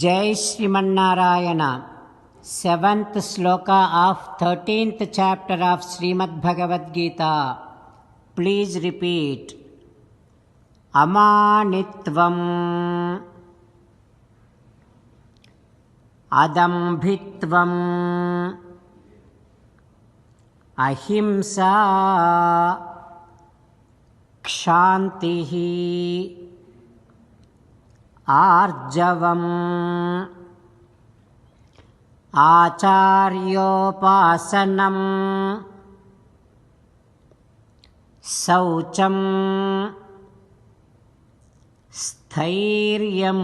Jai Srimannarayana. 7th sloka of 13th chapter of Srimad Bhagavad Gita. Please repeat. Amanitvam, Adambhitvam, Ahimsa, Kshantihi, Arjavam, Acharyopasanam, Saucham, Sthairyam,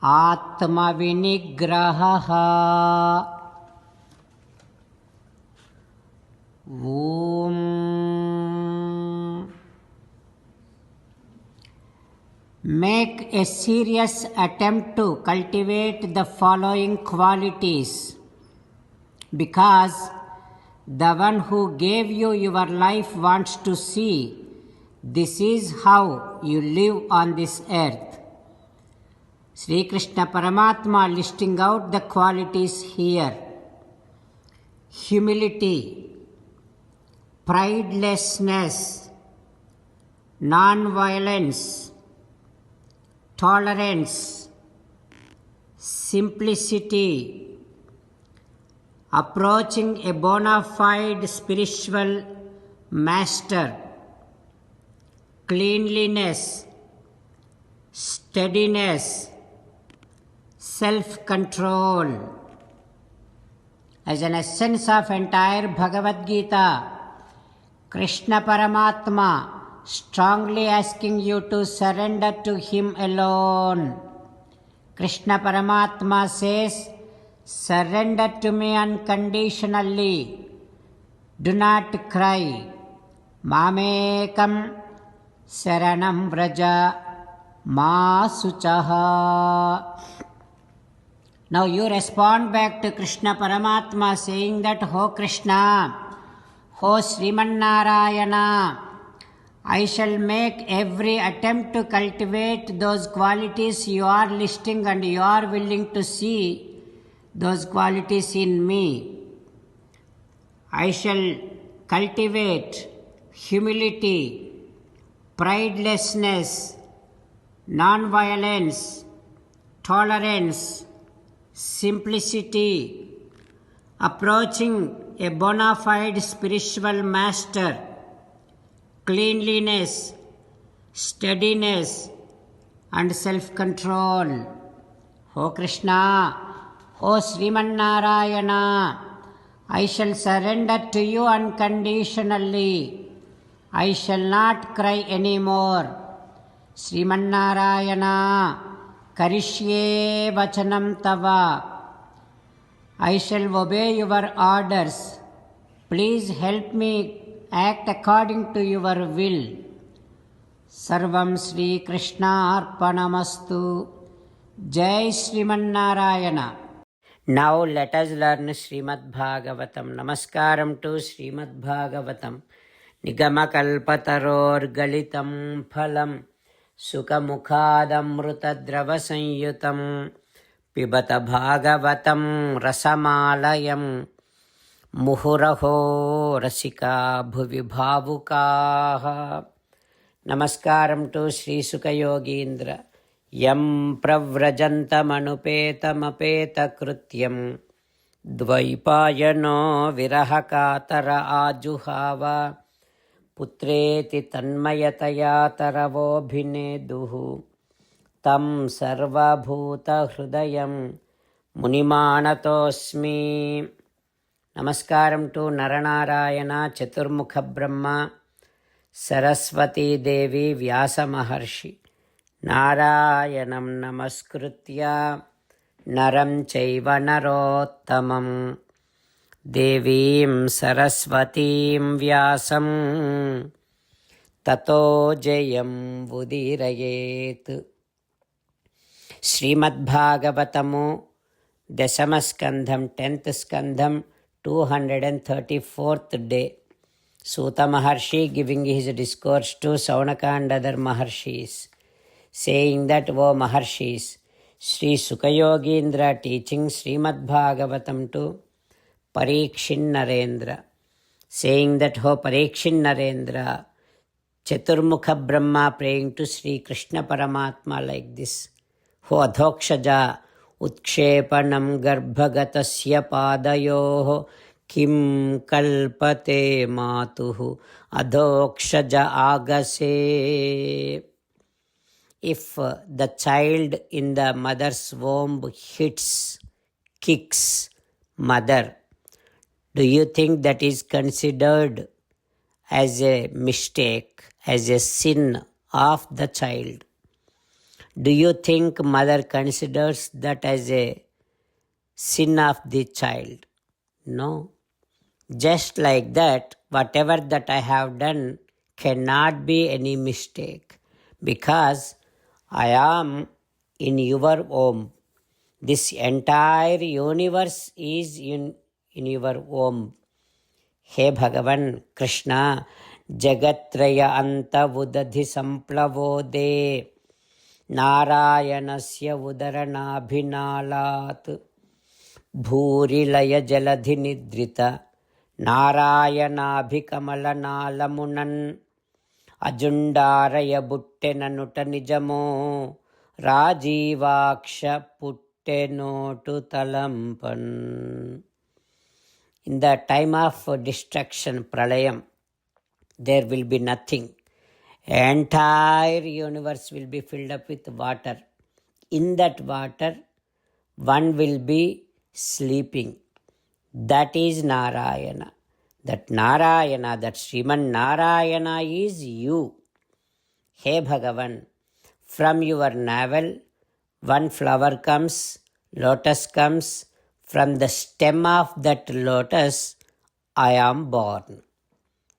Atmavinigraha. Om. Make a serious attempt to cultivate the following qualities, because the one who gave you your life wants to see this is how you live on this earth. Sri Krishna Paramatma listing out the qualities here: humility, pridelessness, non-violence, tolerance, simplicity, approaching a bona fide spiritual master, cleanliness, steadiness, self-control. As an essence of entire Bhagavad Gita, Krishna Paramatma strongly asking you to surrender to Him alone. Krishna Paramatma says, surrender to me unconditionally. Do not cry. Mamekam saranam vraja ma suchaha. Now you respond back to Krishna Paramatma saying that, "Oh Krishna, oh Srimannarayana, I shall make every attempt to cultivate those qualities you are listing, and you are willing to see those qualities in me. I shall cultivate humility, pridelessness, non-violence, tolerance, simplicity, approaching a bona fide spiritual master, cleanliness, steadiness, and self-control. O Krishna, O Srimannarayana, I shall surrender to you unconditionally. I shall not cry anymore. Srimannarayana, Karishye Vachanam Tava. I shall obey your orders. Please help me act according to your will. Sarvam Sri Krishna Arpanamastu. Jai Srimannarayana. Now let us learn Srimad Bhagavatam. Namaskaram to Srimad Bhagavatam. Nigamakalpataror galitam phalam Sukhamukhadamrutadrava sanyutam Pibata Bhagavatam rasamalayam Muhuraho rasika bhuvi bhavukaha. Namaskaram to Sri Sukha Yogindra. Yam pravrajantamanupeta krutyam Dvaipayano virahakatara ajuhava Putreti tanmayataya taravobhineduhu Tam sarvabhuta hrudayam munimanatosmi. Namaskaram to Naranarayana, Chaturmukha Brahma, Saraswati Devi, Vyasa Maharshi. Narayanam namaskritya naram chaiva narottamam Devim Saraswatim Vyasam Tato Jayam Vudirayet. Srimad Bhagavatamu Dasamaskandham 10th Skandham 234th day. Suta Maharshi giving his discourse to Saunaka and other Maharshis. saying that, O Maharshis, Sri Sukayogindra teaching Srimad Bhagavatam to Parikshin Narendra, saying that, O Parikshin Narendra, Chaturmukha Brahma praying to Sri Krishna Paramatma like this, O Adhokshaja, Utshepanam Garbhagatasya Padayoho Kim Kalpate Matuhu Adhokshaja Agase. If the child in the mother's womb kicks mother, do you think that is considered as a mistake, as a sin of the child? Do you think mother considers that as a sin of the child? No. Just like that, whatever that I have done cannot be any mistake, because I am in your womb. This entire universe is in your womb. He Bhagavan Krishna, Jagatraya Anta Udadhi Samplavode Narayanasya Udaranabhinalat Bhurilaya Jaladhi Nidrita Narayanabhikamalanaalamunan Ajundaraya Buttenanuta Nijamo Rajivaksha Puttenotu Talampan. In the time of destruction, pralayam, there will be nothing. Entire universe will be filled up with water. In that water, one will be sleeping. That is Narayana. That Narayana, that Sriman Narayana is you. Hey Bhagavan, from your navel, one flower comes, lotus comes. From the stem of that lotus, I am born.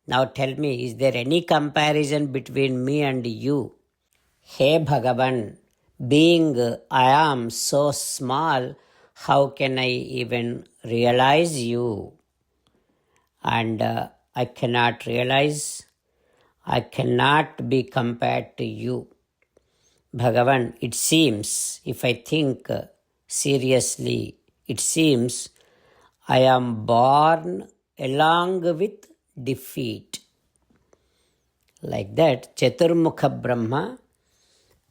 Now tell me, is there any comparison between me and you? Hey Bhagavan, being I am so small, how can I even realize you? And I cannot realize, I cannot be compared to you. Bhagavan, it seems, if I think seriously, it seems I am born along with defeat. Like that, Chaturmukha Brahma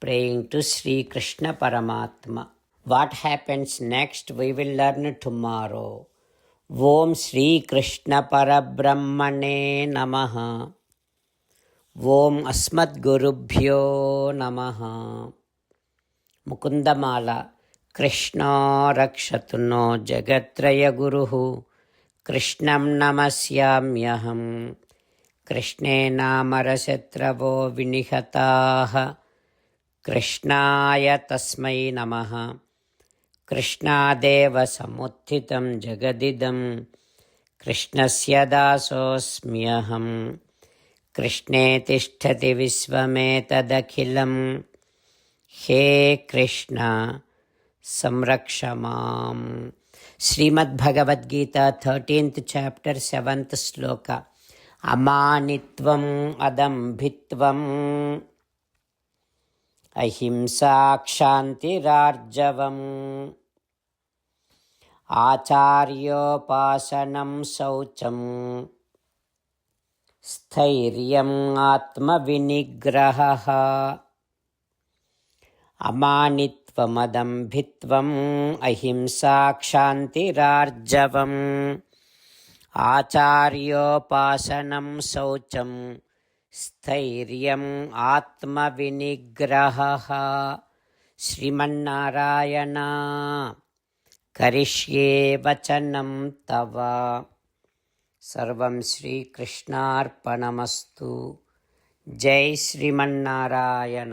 praying to Sri Krishna Paramatma. What happens next, we will learn tomorrow. Om Sri Krishna Parabrahmane Namaha. Om Asmat Gurubhyo Namaha. Mukundamala. Krishna Rakshatu no Jagatraya Guruhu. Krishnam Namasyamyaham. Krishne Namarasatravo Vinihataha. Krishnaya Tasmai Namaha. Krishnadeva Samuthitam Jagadidam. Krishnasya Dasosmyaham. Krishne Tishtati Visvametadakhilam. He Krishna Samrakshamam. Srimad Bhagavad Gita, 13th chapter, 7th sloka. Amanitvam adambhitvam ahimsa kshantirarjavam acharyopasanam saucham स्थैर्यम् आत्मविनिग्रहः. अमानित्वमदम्भित्वम् अहिंसा क्षान्तिरार्जवम् आचार्योपासनं शौचं स्थैर्यम् आत्मविनिग्रहः. श्रीमन्नारायण करिष्ये वचनं तव. सर्वं श्रीकृष्णार्पणमस्तु. जय श्रीमन्नारायण.